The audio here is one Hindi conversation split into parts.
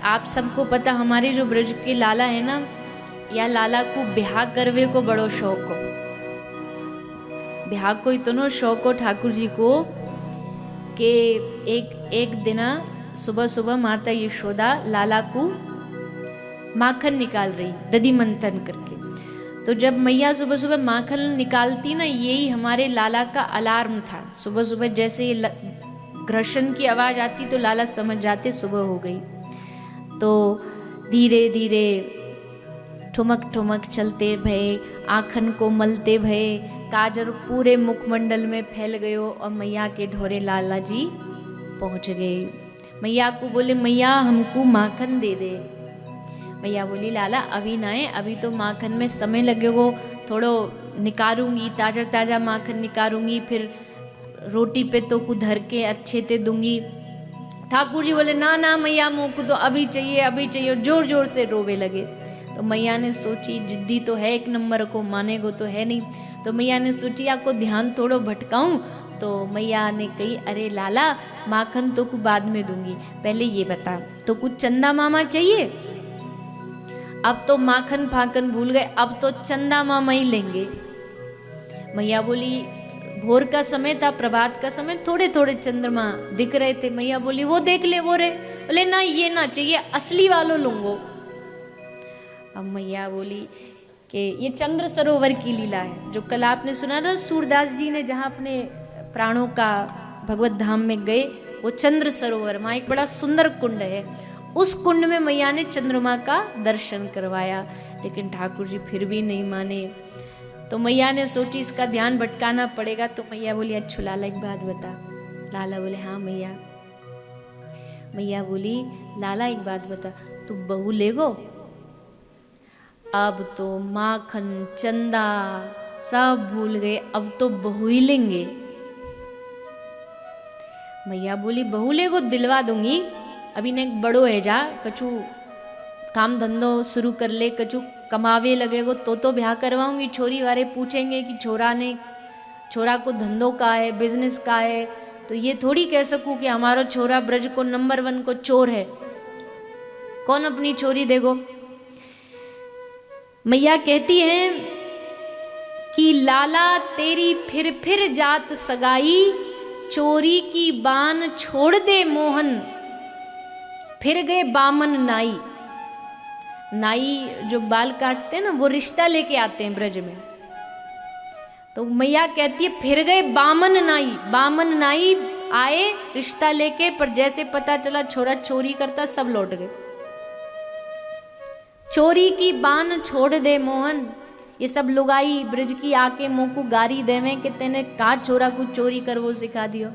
आप सबको पता हमारे जो ब्रज के लाला है ना, या लाला को ब्याह करवे को बड़ो शौक हो। ब्याह को इतनो शौक हो ठाकुर जी को कि एक दिन सुबह सुबह माता यशोदा लाला को माखन निकाल रही दधी मंथन करके। तो जब मैया सुबह सुबह माखन निकालती ना, यही हमारे लाला का अलार्म था। सुबह सुबह जैसे घर्षण की आवाज आती तो लाला समझ जाते सुबह हो गई। तो धीरे धीरे ठुमक ठुमक चलते भये, आखन को मलते भये, काजर पूरे मुखमंडल में फैल गयो और मैया के ढोरे लाला जी पहुंच गए। मैया को बोले, मैया हमको माखन दे दे। मैया बोली, लाला अभी ना है, अभी तो माखन में समय लगेगा, थोड़ो निकालूंगी, ताज़ा ताज़ा माखन निकालूंगी, फिर रोटी पे तो को धर के अच्छे ते दूंगी। ठाकुर जी बोले, ना ना मैया मोको तो अभी चाहिए अभी चाहिए, जोर जोर से रोवे लगे। तो मैया ने सोची, जिद्दी तो है एक नंबर को, मानेगो तो है नहीं। तो मैया ने सोची आपको ध्यान थोड़ो भटकाऊं। तो मैया ने कही, अरे लाला माखन तो को बाद में दूंगी, पहले ये बता तो कुछ चंदा मामा चाहिए। अब तो माखन फाखन भूल गए, अब तो चंदा मामा ही लेंगे। मैया बोली, भोर का समय था, प्रभात का समय, थोड़े थोड़े चंद्रमा दिख रहे थे। मैया बोली, वो देख ले वो रे। बोले, ना ये ना चाहिए, असली वालों लूंगो। अब मैया बोली कि ये चंद्र सरोवर की लीला है, जो कल आपने सुना था सूरदास जी ने जहाँ अपने प्राणों का भगवत धाम में गए, वो चंद्र सरोवर, वहाँ एक बड़ा सुंदर कुंड है। उस कुंड में मैया ने चंद्रमा का दर्शन करवाया, लेकिन ठाकुर जी फिर भी नहीं माने। तो मैया ने सोची इसका ध्यान भटकाना पड़ेगा। तो मैया बोली, अच्छा लाला एक बात बता। लाला बोले, हाँ मैया। मैया बोली, लाला एक बात बता, तू बहू लेगो? अब तो माखन चंदा सब भूल गए, अब तो बहू ही लेंगे। मैया बोली, बहू लेगो, दिलवा दूंगी, अभी ने बड़ो है जा, कछु काम धंधो शुरू कर ले, कछु कमावे लगेगो तो ब्याह करवाऊंगी। छोरी वाले पूछेंगे कि छोरा को धंधो का है, बिजनेस का है, तो ये थोड़ी कह सकूं कि हमारा छोरा ब्रज को नंबर 1 को चोर है। कौन अपनी छोरी देगो? मैया कहती हैं कि लाला तेरी फिर जात सगाई, चोरी की बान छोड़ दे मोहन, फिर गए बामन नाई। नाई जो बाल काटते हैं ना, वो रिश्ता लेके आते हैं ब्रज में। तो मैया कहती है, फिर गए बामन नाई। बामन नाई आए रिश्ता लेके, पर जैसे पता चला छोरा चोरी करता, सब लौट गए। चोरी की बान छोड़ दे मोहन, ये सब लुगाई ब्रज की आके मुंह को गारी देवे कि तेने का छोरा को चोरी कर वो सिखा दियो।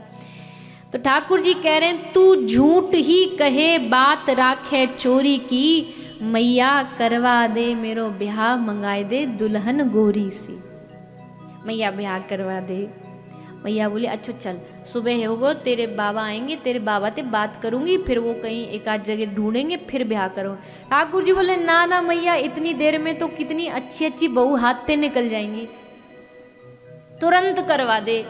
तो ठाकुर जी कह रहे हैं, तू झूठ ही कहे बात राखे चोरी की, मैया करवा दे मेरो ब्याह, मंगाए दे दुल्हन गोरी सी। मैया ब्याह करवा दे। मैया बोली, अच्छा चल, सुबह होगो तेरे बाबा आएंगे, तेरे बाबा से बात करूंगी, फिर वो कहीं एक आध जगह ढूंढेंगे, फिर ब्याह करो। ठाकुर जी बोले, ना ना मैया, इतनी देर में तो कितनी अच्छी अच्छी बहू हाथ से निकल जाएंगी, तुरंत करवा दे।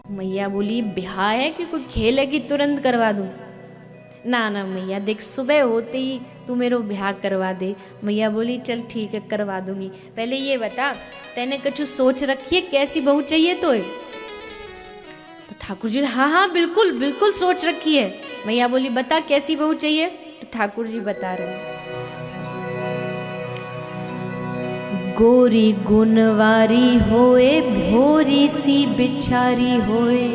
मैया बोली, ब्याह है कि कोई खेल है कि तुरंत करवा दूं? ना ना मैया, देख सुबह होते ही तू मेरे ब्याह करवा दे। मैया बोली, चल ठीक है करवा दूंगी, पहले ये बता तेने कुछ सोच रखी है कैसी बहू चाहिए तो? ठाकुर जी, हाँ हाँ बिल्कुल बिल्कुल सोच रखी है। मैया बोली, बता कैसी बहू चाहिए? तो ठाकुर जी बता रहे हैं, गोरी गुणवारी होए, भोरी सी बिचारी होए।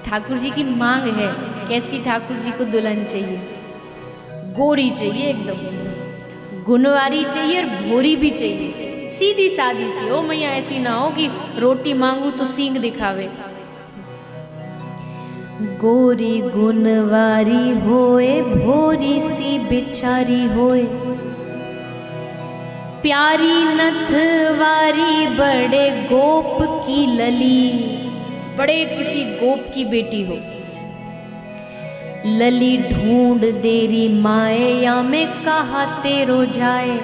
ठाकुर जी की मांग है, कैसी ठाकुर जी को दुल्हन चाहिए? गोरी चाहिए, एकदम गुणवारी चाहिए, और भोरी भी चाहिए, सीधी सादी सी हो मैया, ऐसी ना हो कि रोटी मांगू तो सींग दिखावे। गोरी गुणवारी होए, भोरी सी बिचारी होए, प्यारी नथवारी बड़े गोप की लली, बड़े किसी गोप की बेटी हो। लली ढूंढ देरी माए, या में कहा तेरो जाए,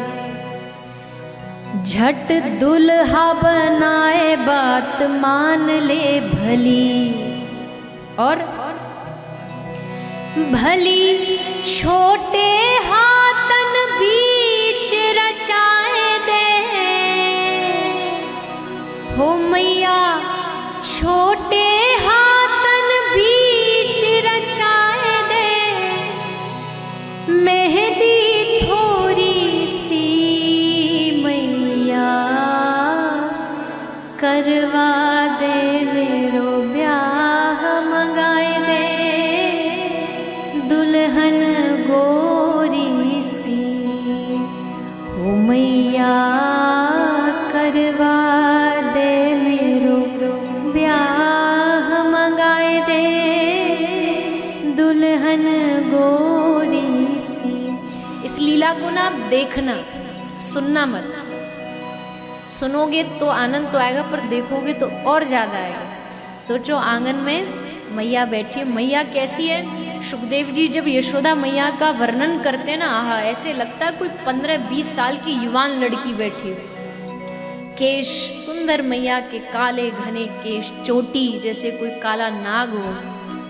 झट दुल्हा बनाए बात मान ले भली। और भली छोटे हाथन बीच रचाए दे, हो मैया छोटे हाथन बीच रचाए दे, मेहंदी थोड़ी सी मैया करवा दे, मेरो ब्याह मंगाए दे, दुल्हन गोरी सी, हो मैया करवा दे, मेरो ब्याह मंगाए दे, दुल्हन गोरी सी। इस लीला को ना आप देखना, सुनना मत। सुनोगे तो आनंद तो आएगा, पर देखोगे तो और ज्यादा आएगा। सोचो आंगन में मैया बैठी है, मैया कैसी है? सुखदेव जी जब यशोदा मैया का वर्णन करते हैं ना, आहा, ऐसे लगता है कोई 15-20 साल की युवान लड़की बैठी हो। केश सुंदर मैया के काले घने केश, चोटी जैसे कोई काला नाग हो।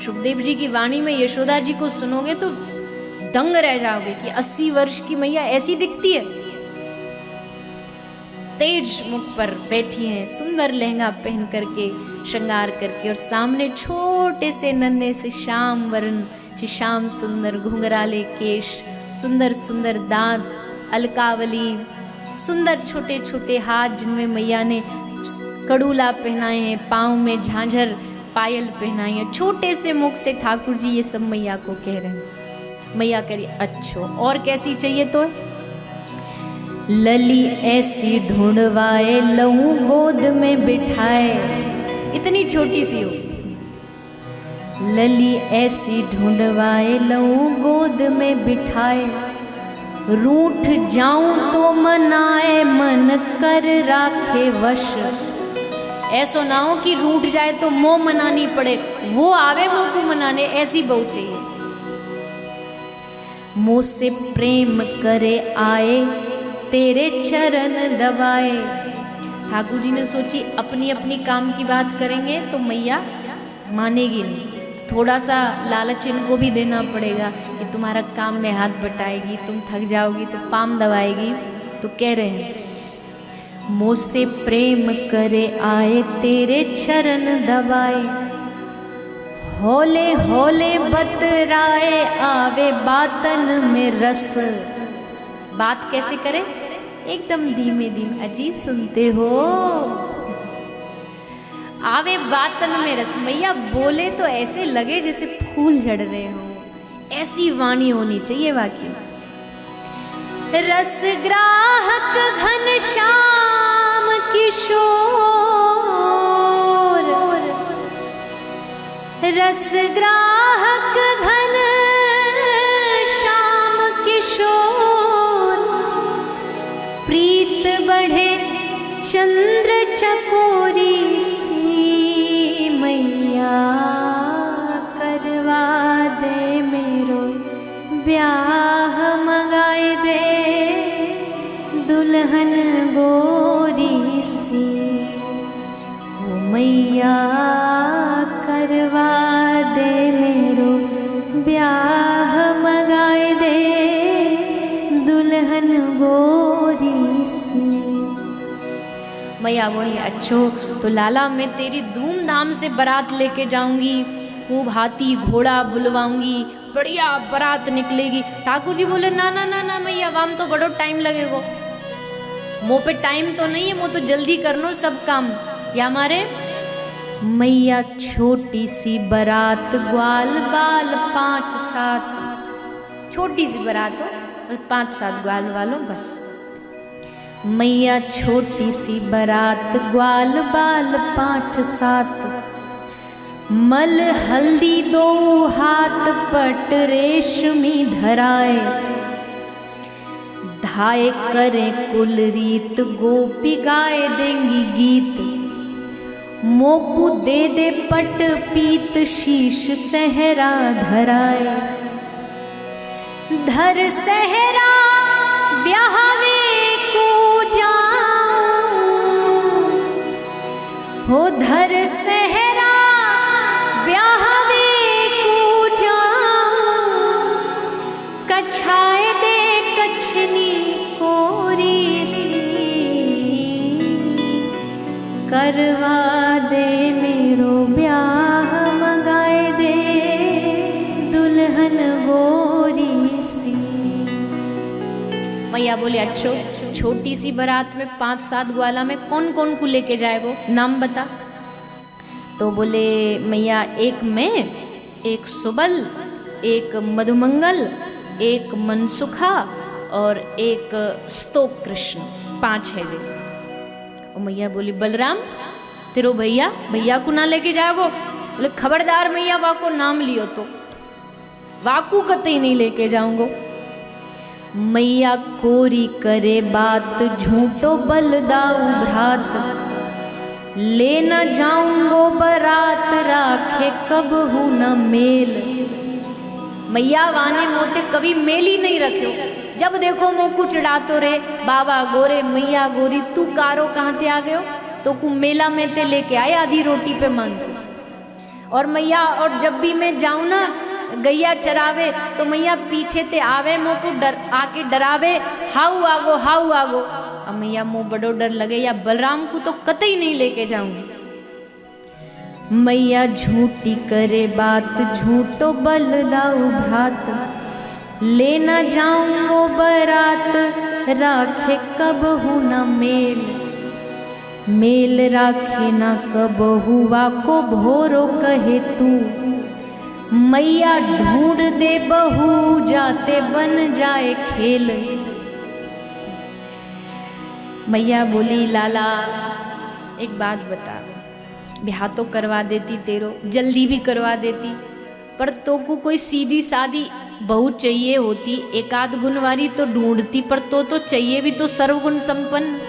सुखदेव जी की वाणी में यशोदा जी को सुनोगे तो दंग रह जाओगे कि 80 वर्ष की मैया ऐसी दिखती है। तेज मुख पर बैठी हैं, सुंदर लहंगा पहन करके, श्रृंगार करके, और सामने छोटे से नन्हे से श्याम वर्ण, श्याम सुंदर घुंघराले केश, सुंदर सुंदर दांत, अलकावली, सुंदर छोटे छोटे हाथ जिनमें मैया ने कड़ूला पहनाए हैं, पाँव में झांझर पायल पहनाई है, छोटे से मुख से ठाकुर जी ये सब मैया को कह रहे हैं। मैया करी अच्छो और कैसी चाहिए तो लली ऐसी ढूंढवाए, लहू गोद में बिठाए, इतनी छोटी सी हो। लली ऐसी ढूंढवाए, लहू गोद में बिठाए, रूठ जाऊं तो मनाए, मन कर राखे वश। ऐसो ना हो कि रूठ जाए तो मोह मनानी पड़े, वो आवे मोह को मनाने, ऐसी बहू चाहिए। मोह से प्रेम करे आए, तेरे चरण दबाए। ठाकुर जी ने सोची अपनी अपनी काम की बात करेंगे तो मैया मानेगी नहीं, थोड़ा सा लालच इनको भी देना पड़ेगा कि तुम्हारा काम में हाथ बटाएगी, तुम थक जाओगी तो पाम दबाएगी। तो कह रहे हैं मोह से प्रेम करे आए, तेरे चरण दबाए, होले होले बतराए, आवे बातन में रस। बात कैसे करे? एकदम धीमे धीमे, अजी सुनते हो? आवे बातन में रस, मैया बोले तो ऐसे लगे जैसे फूल झड़ रहे हो, ऐसी वाणी होनी चाहिए वाकई। रस ग्राहक घन श्याम किशोर, रस ग्राहक घन श्याम किशोर, प्रीत बढ़े चंद्र चकोरी सी, मैया करवा दे, मेरो ब्याह मंगाए दे, दुल्हन गोरी सी, ओ मैया करवा दे, मेरो ब्याह मंगाए दे, दुल्हन गोरी सी। मैया बोली अच्छो तो लाला मैं तेरी धूमधाम से बारात लेके जाऊंगी, खूब हाथी घोड़ा बुलवाऊंगी, बढ़िया बारात निकलेगी। ठाकुर जी बोले ना ना ना ना मैया, वाम तो बड़ो टाइम लगेगो, मुँह पे टाइम तो नहीं है, मुँह तो जल्दी करनो सब काम। या हमारे मैया छोटी सी बारात, ग्वाल बाल 5-7, छोटी सी बारात हो, 5-7 ग्वाल वालों बस। मैया छोटी सी बारात, ग्वाल बाल 5-7, मल हल्दी 2 हाथ, पट रेशमी धराए, धाए करे कुल रीत, गोपी गाए देंगी गीत, मोकू दे दे पट पीत, शीश सहरा धराए, धर सहरा ब्याहवे को जाऊं, हो धर सहरा ब्याहवे को जाऊं, करवा दे मेरो ब्याह मगाए दे दुल्हन गोरी सी। मैया बोले अच्छो, छोटी सी बारात में 5-7 ग्वाला में कौन कौन को लेके जाएगो, नाम बता। तो बोले मैया एक मैं, एक सुबल, एक मधुमंगल, एक मनसुखा और एक स्तोक कृष्ण, 5 है जी। और मैया बोली बलराम तेरो भैया, भैया को ना लेके जाओ। बोले खबरदार मैया वाको नाम लियो तो वाकू कतई नहीं लेके जाऊंगो। मैया कोरी करे बात झूठो बलदाऊ भ्रात, ले न जाऊंगो बरात राखे कब हूं न मेल। मैया वाने मोते कभी मेल ही नहीं रखो, जब देखो मुँह को चिढ़ातो रे बाबा गोरे मैया गोरी, तू कारो कहाँ ते आ गयो, तो कु मेला में ते लेके आए आधी रोटी पे मांग। और मैया और जब भी मैं जाऊँ ना गैया चरावे तो मैया पीछे ते आवे मुँह को डर आके डरावे, हाउ आगो हाउ आगो। अब मैया मुँह बड़ो डर लगे या बलराम को तो कतई नहीं लेके जाऊंगी। मैया झूठी करे बात झूठो बलदाऊ भ्रात, ले न जाऊंगो बरात राखे कब हूं न मेल। मेल राखे न कब हुआ को भोरो कहे तू, मैया ढूंढ दे बहू जाते बन जाए खेल। मैया बोली लाला एक बात बता, ब्याह तो करवा देती तेरो, जल्दी भी करवा देती, पर तो को कोई सीधी सादी बहू चाहिए होती, एक आध गुण वाली तो ढूंढती, पर तो चाहिए भी तो सर्वगुण संपन्न।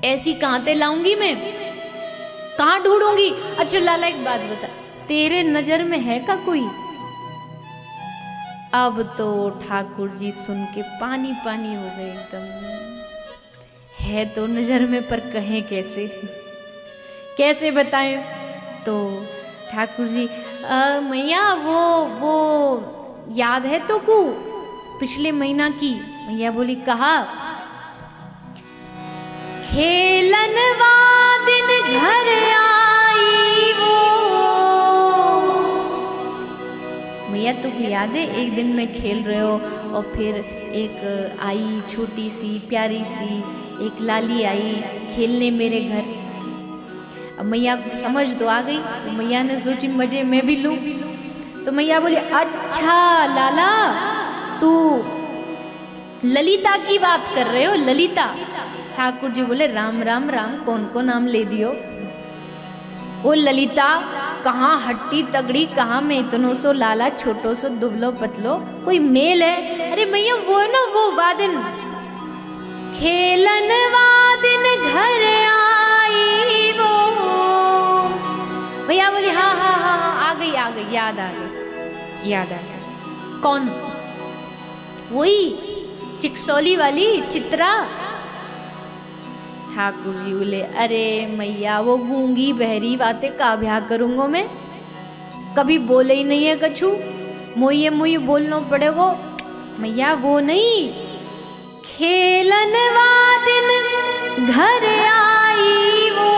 ऐसी कहाँ ते लाऊंगी मैं, कहाँ ढूंढूंगी। अच्छा लाला एक बात बता, तेरे नजर में है का कोई। अब तो ठाकुर जी सुन के पानी पानी हो गए एकदम। है तो नजर में पर कहें कैसे, कैसे बताएं। तो ठाकुर जी मैया वो याद है तो को पिछले महीना की। मैया बोली कहा, खेलन दिन घर आई वो। मैया तुमको याद है एक दिन में खेल रहे हो और फिर एक आई छोटी सी प्यारी सी एक लाली आई खेलने मेरे घर। अब मैया को समझ तो आ गई, तो मैया ने सोची मजे मैं भी लूं। तो मैया बोली अच्छा लाला तू ललिता की बात कर रहे हो, ललिता। ठाकुर जी बोले राम राम राम, कौन को नाम ले दियो। वो ललिता कहाँ हट्टी तगड़ी, कहाँ में इतनो सो लाला छोटो सो दुबलो पतलो, कोई मेल है। अरे मैया वो है ना वो वादिन, खेलन वादिन घर आई वो। भैया बोली हाँ हाँ हाँ हाँ आ गई याद आ गई। कौन, वही चिकसौली वाली चित्रा। ठाकुर जी बोले अरे मैया वो गूंगी बहरी बातें का ब्याह करूंगा मैं, कभी बोले ही नहीं है कछु, मोये बोलना पड़ेगो। मैया वो नहीं, खेलन वादिन घर आई वो।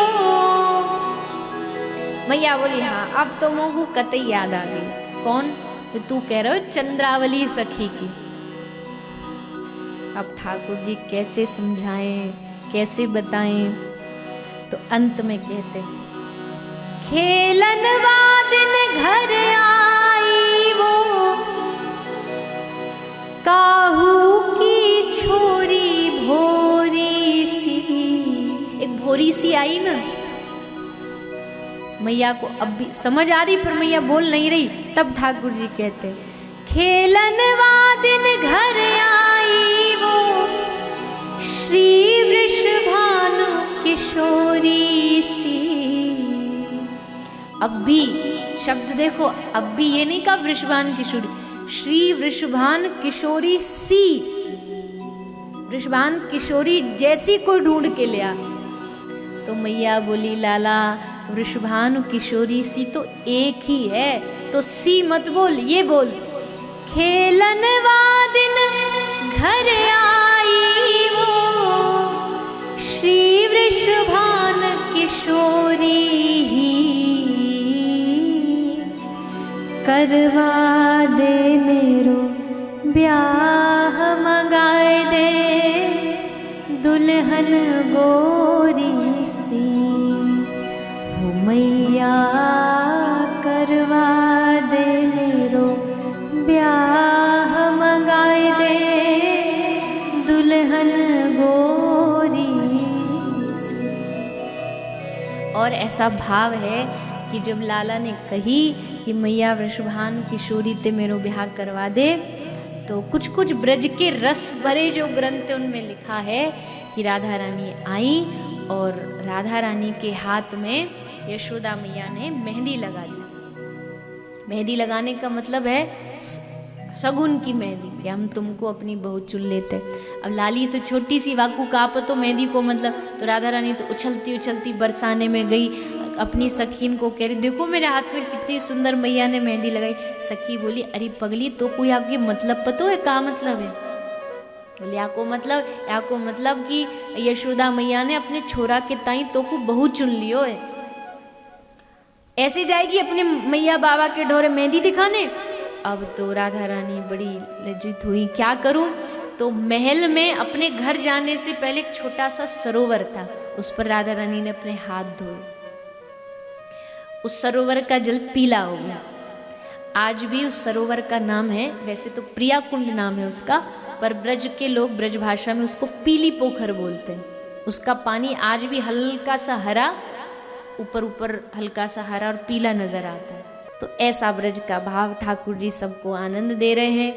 मैया बोली हाँ अब तो मोगू कतई याद आ गई। कौन, तो तू कह रहे हो चंद्रावली सखी की। अब ठाकुर जी कैसे समझाएं कैसे बताएं, तो अंत में कहते खेलन वादिन घर आई वो, काहू की छोरी भोरी सी। एक भोरी सी आई ना। मैया को अब भी समझ आ रही पर मैया बोल नहीं रही। तब ठाकुर जी कहते खेलन वादिन घर आई वो, श्री वृषभानु किशोरी सी। अब भी शब्द देखो, अब भी ये नहीं कहा वृषभान किशोरी, श्री वृषभान किशोरी सी। वृषभान किशोरी जैसी कोई ढूंढ के ले आ। तो मैया बोली लाला वृषभानु किशोरी सी तो एक ही है, तो सी मत बोल, ये बोल खेलन वादिन घर आई वो, श्री वृषभान किशोरी किशोरी ही करवा दे मेरो ब्याह मगाए दे दुल्हन गोरी सी हो मैया करवा दे मेरो ब्याह मगाए दे दुल्हन गोरी सी। और ऐसा भाव है कि जब लाला ने कही कि मैया वृषभान किशोरी ते मेरो ब्याह करवा दे, तो कुछ कुछ ब्रज के रस भरे जो ग्रंथ उनमें लिखा है कि राधा रानी आई और राधा रानी के हाथ में यशोदा मैया ने मेहंदी लगा दी। मेहंदी लगाने का मतलब है सगुन की मेहंदी, कि हम तुमको अपनी बहू चुन लेते। अब लाली तो छोटी सी वाकू काप तो मेहंदी को मतलब, तो राधा रानी तो उछलती उछलती बरसाने में गई, अपनी सखीन को कह रही देखो मेरे हाथ में कितनी सुंदर मैया ने मेहंदी लगाई। सखी बोली अरे पगली तो कोई आगे मतलब पतो है, क्या मतलब है? बोले या को मतलब कि यशोदा मैया ने अपने छोरा के ताई तो को बहू चुन लियो है। ऐसे जाएगी अपने मैया बाबा के ढोरे मेहंदी दिखाने। अब तो राधा रानी बड़ी लज्जित हुई, क्या करूं? तो महल में अपने घर जाने से पहले एक छोटा सा सरोवर था, उस पर राधा रानी ने अपने हाथ धोए। उस सरोवर का जल पीला हो गया। आज भी उस सरोवर का नाम है, वैसे तो प्रिया कुंड नाम है उसका, पर ब्रज के लोग ब्रज भाषा में उसको पीली पोखर बोलते हैं। उसका पानी आज भी हल्का सा हरा, ऊपर ऊपर हल्का सा हरा और पीला नजर आता है। तो ऐसा ब्रज का भाव ठाकुर जी सबको आनंद दे रहे हैं।